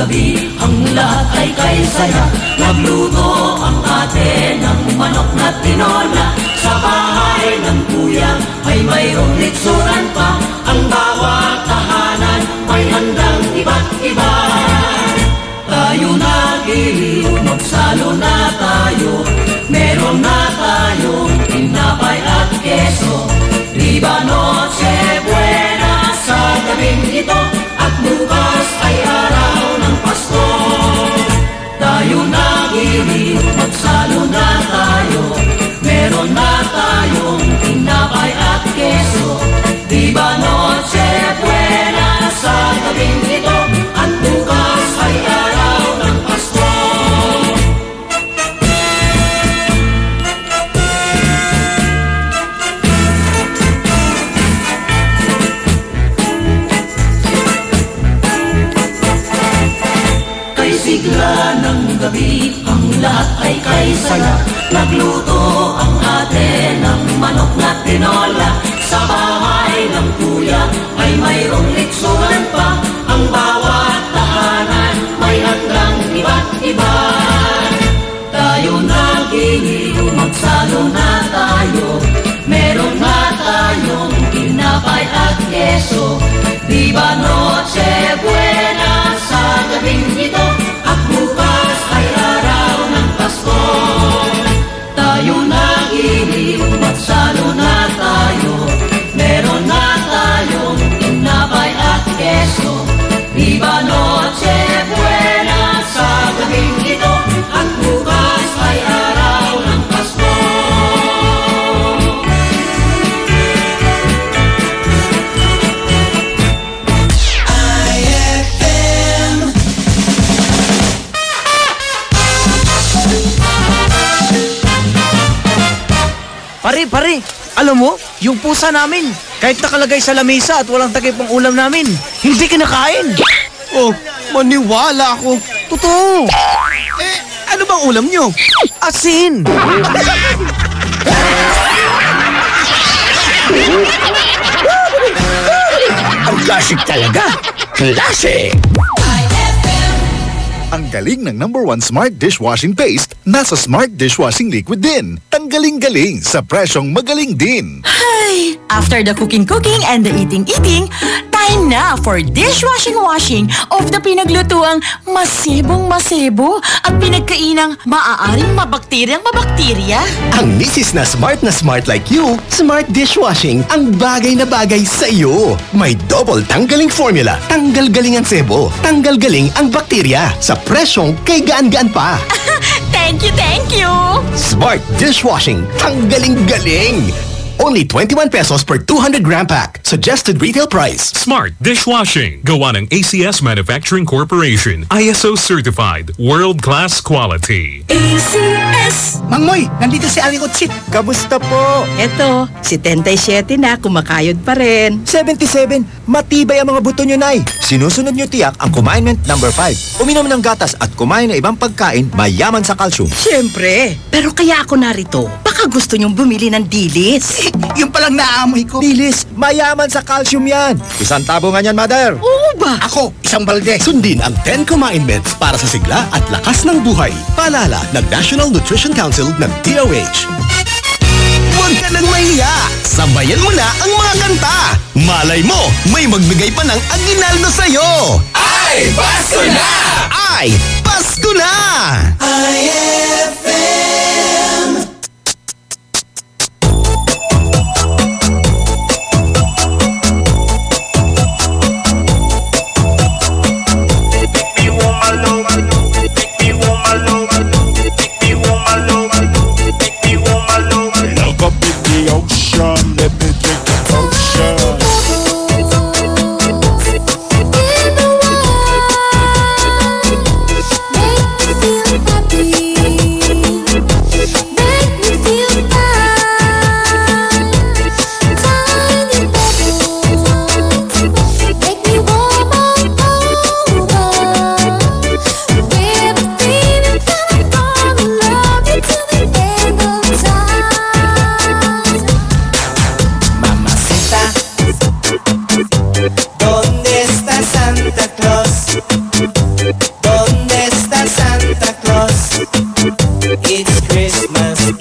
gabi, ang lahat ay kay saya. Nagluto ang ate ng manok na tinola. Sa bahay ng kuya ay mayroong litsuran pa. Ang bawat tahanan may handang iba't iba. Tayo nagiliw, magsalo na tayo. Meron na tayong tinapay at keso. Diba Noche Buena sa gabing ito, at bukas ay araw ng Pasko. Tayo nagiliw, magsalo na tayo. Meron na tayong tinapay at keso. Diba Noche Buena sa gabing ito, at bukas ay araw ng Pasko. Kay sigla ng gabi, ang lahat ay kay saya. Nagluto ang ate ng manok na tinola. Sa bahay ng kuya ay mayroong litsuran pa. Ang bawat tahanan may handang iba't iba. Tayo nagiliw, magsalo na tayo. Meron na tayong tinapay at keso. Diba Noche Buena sa gabing ito, at bukas ay araw ng Pasko. Tayo nagiliw, magsalo na tayo. Meron na tayong tinapay at keso. Diba Noche Buena sa gabing ito, at bukas ay araw ng Pasko. Pare, alam mo, yung pusa namin, kahit nakalagay sa lamesa at walang takip ang ulam namin, hindi kinakain. Oh, maniwala ako. Totoo. Ano bang ulam nyo? Asin. Ang classic talaga. Classic! Ang galing ng #1 Smart Dishwashing Paste, nasa Smart Dishwashing Liquid din. Tanggaling-galing sa presyong magaling din. Ay, after the cooking and the eating, time na for dishwashing of the pinaglutuang masibong-masibo at pinagkainang maaaring mabakterya. Ang misis na smart like you, Smart Dishwashing ang bagay na bagay sa iyo. May double tanggaling formula. Tanggal galing ang sebo. Tanggal galing ang bakterya. Sa presyong kay gaan-gaan pa. Thank you! Smart Dishwashing. Tanggaling-galing. Only 21 pesos per 200-gram pack. Suggested retail price. Smart Dishwashing. Gawa ng ACS Manufacturing Corporation. ISO certified. World-class quality. ACS! Mangmoy, nandito si Aling Utsit. Kamusta po? Eto, 77 na, kumakayod pa rin. 77, matibay ang mga buto nyo, Nay. Sinusunod nyo tiyak ang Commandment No. 5. Uminom ng gatas at kumain ng ibang pagkain mayaman sa calcium. Siyempre, pero kaya ako narito. Baka gusto nyong bumili ng dilis. Yung palang naamoy ko. Dilis, mayaman sa calcium yan. Isang tabo nga yan, Mother. Oo ba? Ako, isang balde. Sundin ang 10 Commandments para sa sigla at lakas ng buhay. Paalala ng National Nutrition Council ng DOH. Huwag ka nang mahiya! Sabayan mo na ang mga kanta! Malay mo, may magbigay pa ng aginaldo sa'yo! Ay, Pasko na! Ay, Pasko na! IFM.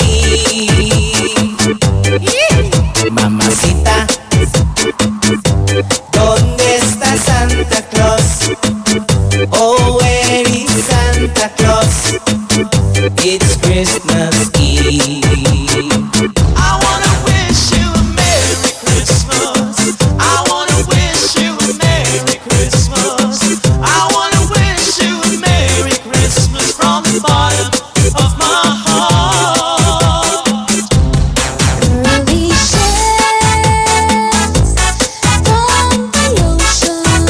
Eve. Mamacita, ¿dónde está Santa Claus? Oh, where is Santa Claus? It's Christmas Eve. I wanna wish you a Merry Christmas. I wanna wish you a Merry Christmas. I wanna wish you a Merry Christmas from the bottom of my heart. Early sheds from the ocean,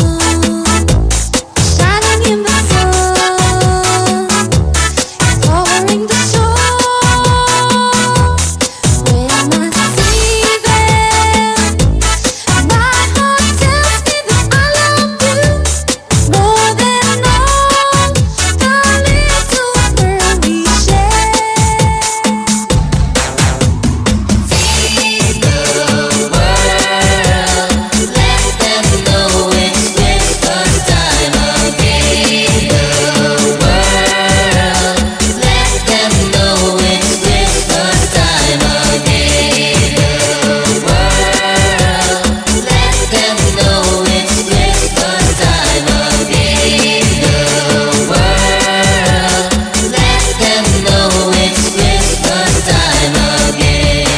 shining in the sun, covering the shore. When I see them, my heart tells me that I love you more than all the little pearly shells. Feed the world, let them know it's Christmas time again. The world, let them know it's Christmas time again. The world, let them know it's Christmas time again. The world, let them know it's Christmas time again.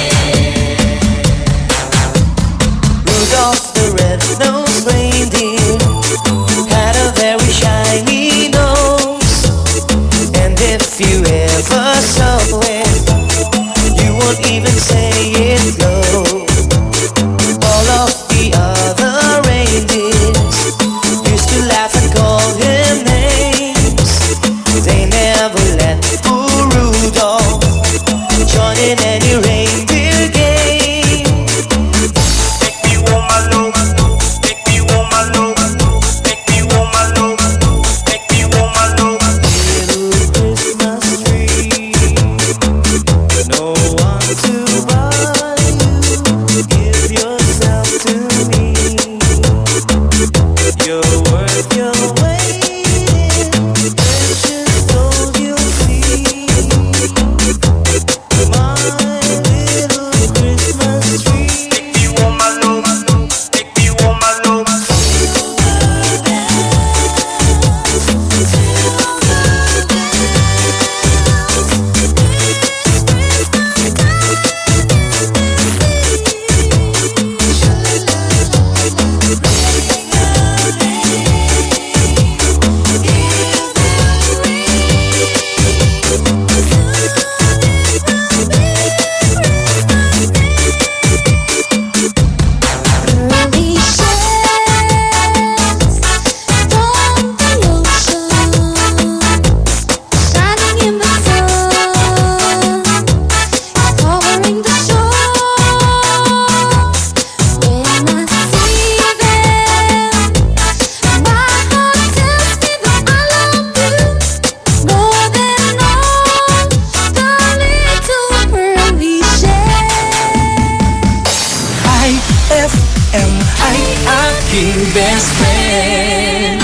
Rudolph the red-nosed reindeer had a very shiny nose, and if you ever saw it, you won't even say it's low. All of the other reindeers used to laugh and call him names. They never let poor Rudolph join in any reindeer game. Make me want my love, make me want my love, make me want my love, make me want my love. Little Christmas tree, no one to buy you. Give yourself to me. You're worth your weight in precious gold. You'll see, my little Christmas tree. Make me want my love, make me want my love. Early sheds from the ocean, shining in the sun, covering the shore. When I see them, my heart tells me that I love you more than all the little pearly shells. IFM, aking best friend.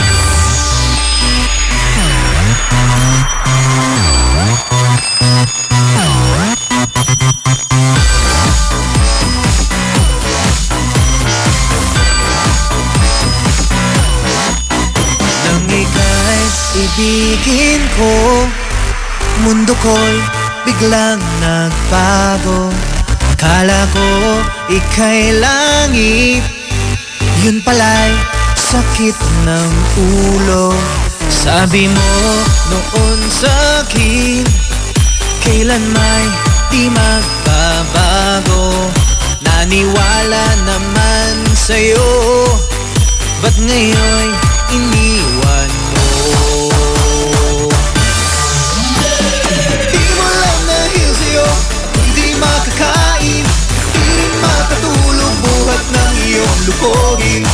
Nang ika'y ibigin ko, mundo ko'y biglang nagbago. Akala ko ika'y langit, yun pala'y sakit ng ulo. Sabi mo noon sa'kin, kailan may di magbabago. Naniwala naman sa'yo, ba't ngayon'y iniwan mo? Di mo lang nahil sa'yo, hindi makakain, di rin makatulog buhat ng iyong lupogin.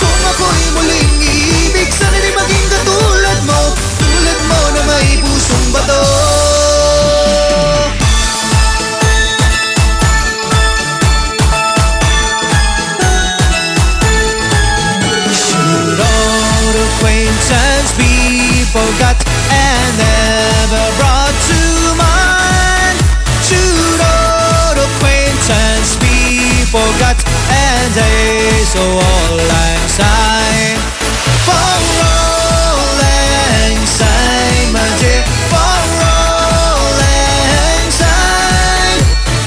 Kung ako'y muling iibig, sana di maging katulad mo, tulad mo na may pusong bato. Should old acquaintance be forgot and never brought to mind? To So all lang syne, for all lang syne, my dear, for all lang syne.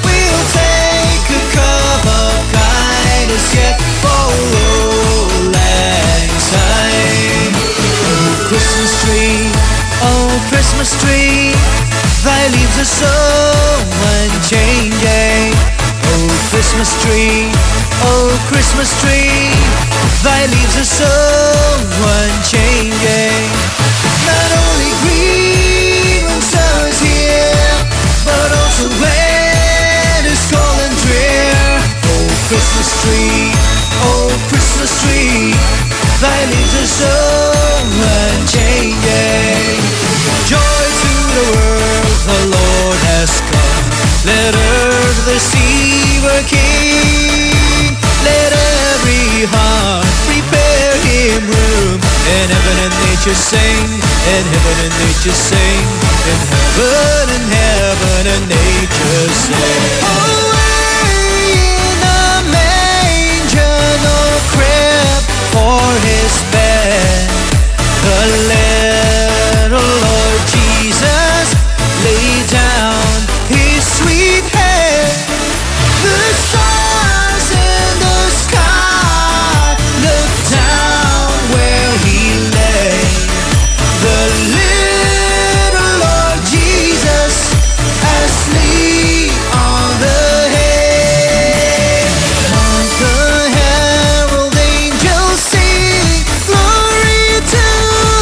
We'll take a cup of kindness yet, for all lang syne. Oh Christmas tree, oh Christmas tree, thy leaves are so unchanging. Oh Christmas tree, oh Christmas tree, thy leaves are so unchanging. Not only green when summer's here, but also when it's cold and drear. Oh Christmas tree, oh Christmas tree, thy leaves are so unchanging. Joy to the world, the Lord has come. Let earth receive her King. Let every heart prepare him room. And heaven and nature sing, and heaven and nature sing, and heaven and nature sing. Away in a manger, no crib for his bed. The little Lord Jesus lay down his sweet head. The stars in the sky look down where he lay. The little Lord Jesus asleep on the hay. Like the herald angels sing, glory to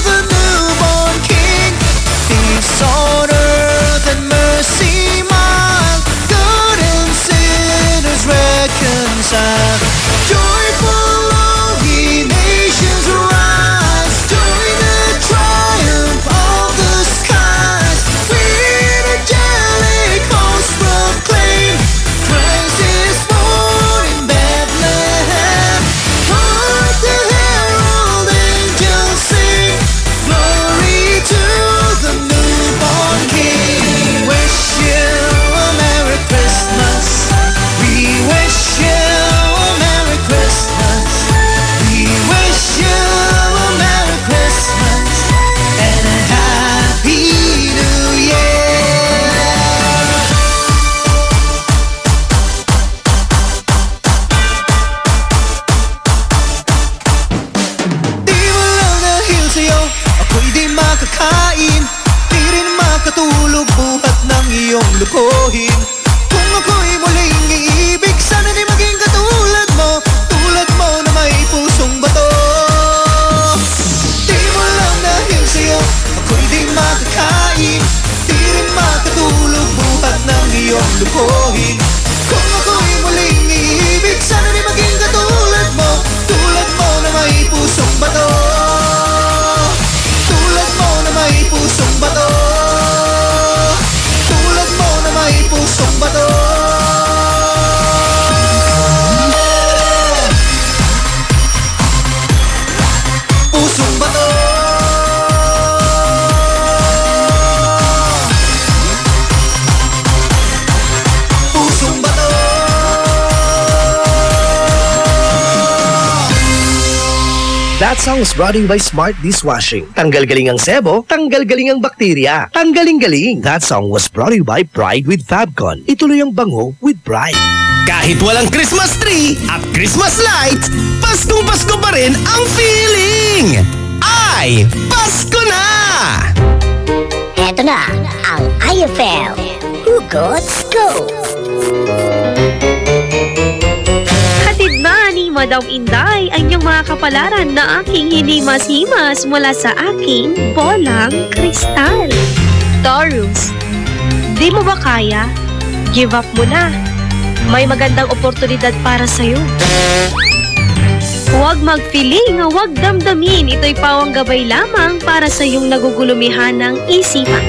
the newborn King. Peace on earth and mercy mild, good and sinners reconciled. Joyful all ye nations rise, join the triumph of the skies. With angelic hosts proclaim, Christ is born in Bethlehem. Hark the herald angels sing, glory to the newborn King. We wish you a Merry Christmas. We wish you a Merry Christmas. We wish you a Merry Christmas and a Happy New Year. Di mo lang dahil sa'yo ako'y di makakain, di rin makatulog buhat ng iyong lukohin. Kung ako'y muling iibig, sana di maging katulad mo na may pusong bato. Di mo lang dahil sa'yo ako'y di makakain, di rin makatulog buhat ng iyong lukohin. Kung ako'y muling iibig, sana di maging katulad mo na may pusong bato. Tulad mo na may pusong bato. Tulad mo na may pusong bato. Pusong bato. Pusong bato. That song is brought to you by Smart Dishwashing. Tanggal-galing ang sebo, tanggal-galing ang bakterya. Tanggaling-galing. That song was brought to you by Pride with Fabcon. Ituloy ang bango with Pride. Kahit walang Christmas tree at Christmas lights, Paskong Pasko pa rin ang feeling! Ay, Pasko na! Eto na ang IFL Hugot Scoop. Hatid ba ni Madam Inday ang inyong mga kapalaran na aking hinimas-himas mula sa aking bolang kristal? Taurus, di mo ba kaya? Give up mo na. May magandang oportunidad para sa'yo. Huwag magpiling, huwag damdamin. Ito'y pawang gabay lamang para sa iyong nagugulumihan ng isipan.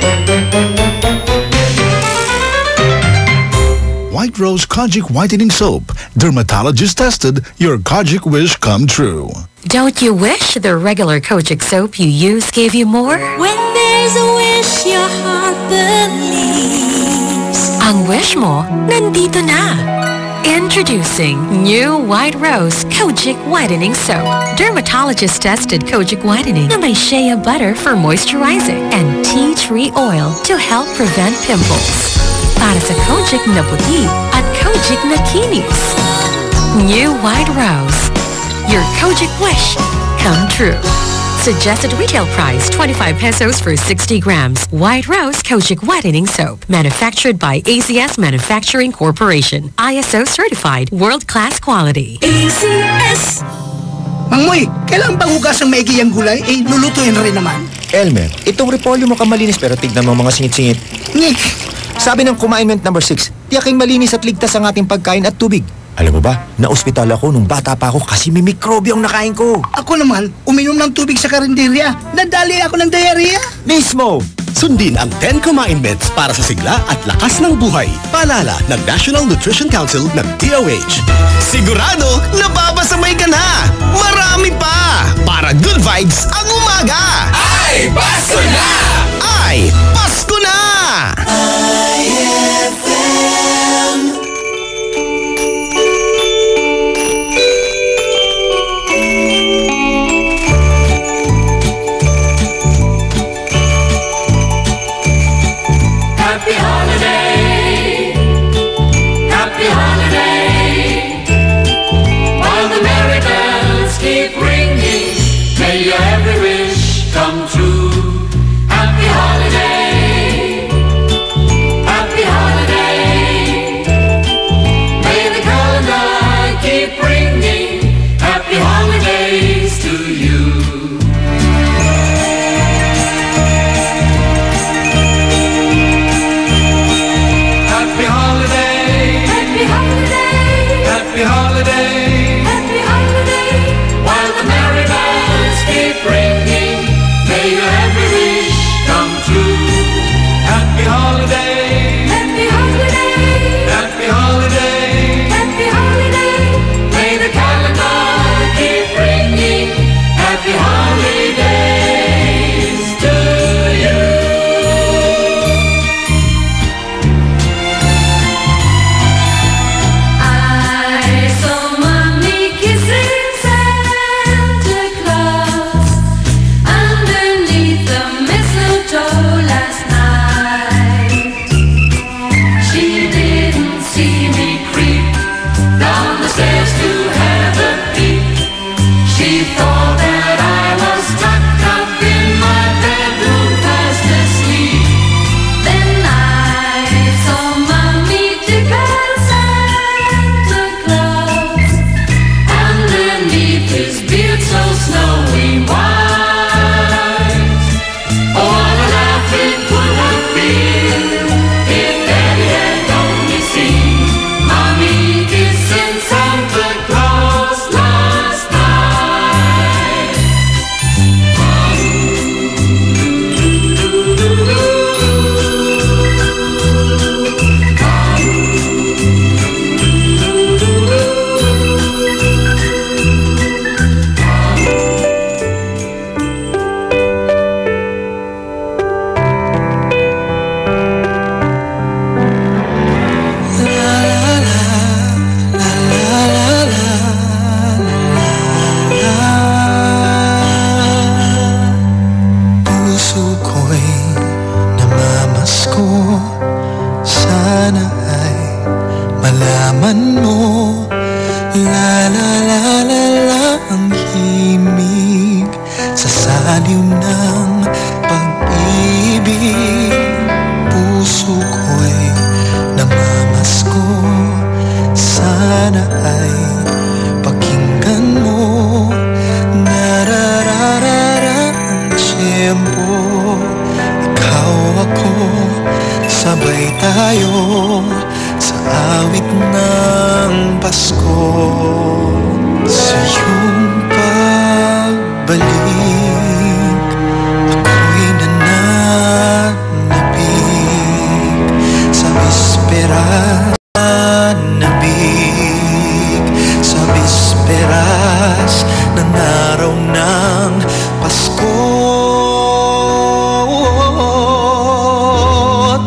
White Rose Kojic Whitening Soap. Dermatologist tested, your Kojic wish come true. Don't you wish the regular Kojic soap you use gave you more? When there's a wish your heart believes. Ang wish mo, nandito na. Introducing new White Rose Kojic Whitening Soap. Dermatologist-tested Kojic Whitening na may shea butter for moisturizing and tea tree oil to help prevent pimples. Para sa Kojic na puti at Kojic na kinis. New White Rose. Your Kojic wish come true. Suggested retail price 25 pesos for 60 grams. White Rose Kojic Whitening Soap. Manufactured by ACS Manufacturing Corporation. ISO certified world-class quality. ACS! Mangmoy, kailan bang hugas ang maigi ang gulay? Lulutuin rin naman. Elmer, itong repolyo mo malinis pero tignan mo mga singit-singit. Ngik! Sabi ng Kumainment number 6, tiyaking malinis at ligtas ang ating pagkain at tubig. Alam mo ba, na-ospital ako nung bata pa ako kasi may mikrobyo ang nakain ko. Ako naman, uminom ng tubig sa karinderya. Nadali ako ng diarrhea. Mismo! Sundin ang 10 Kumain-Meds para sa sigla at lakas ng buhay. Paalala ng National Nutrition Council ng DOH. Sigurado, nababasamay ka na! Marami pa! Para good vibes ang umaga! Ay, Pasko na! Ay, Pasko na!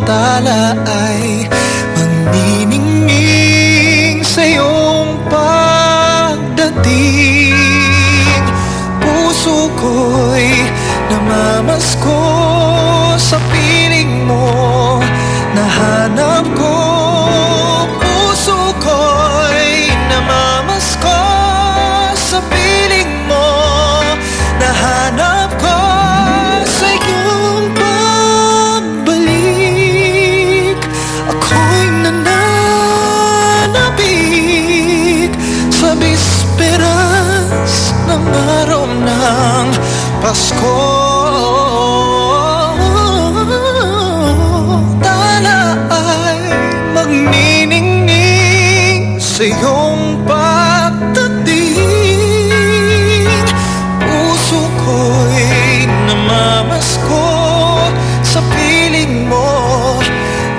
Tala ay magniningning sa'yo. ko sa piling mo. Nahanap ko, puso ko'y namamasko sa piling mo. Nahanap ko sa iyong pagbalik. Ako'y nananabik sa bisperas ng araw ng Pasko. Tala ay magniningning sa iyong pagdating. Puso ko'y namamasko sa piling mo.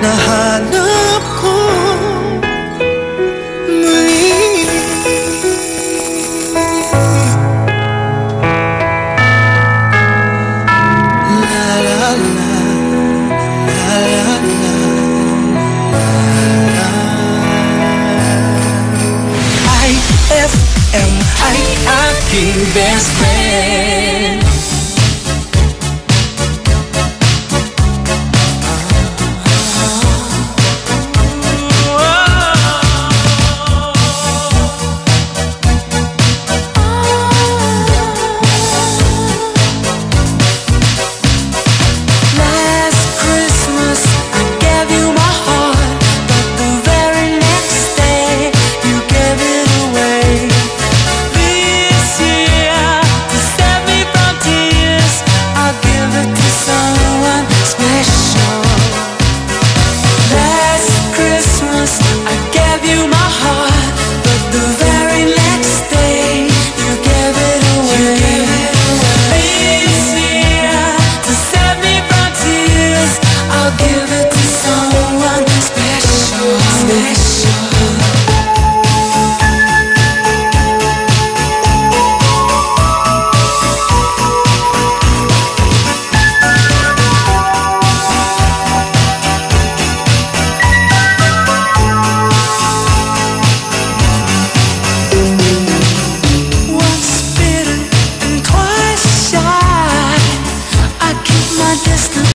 Nahanap ko muli. La la la, la la la, la. IFM ay aking best friend.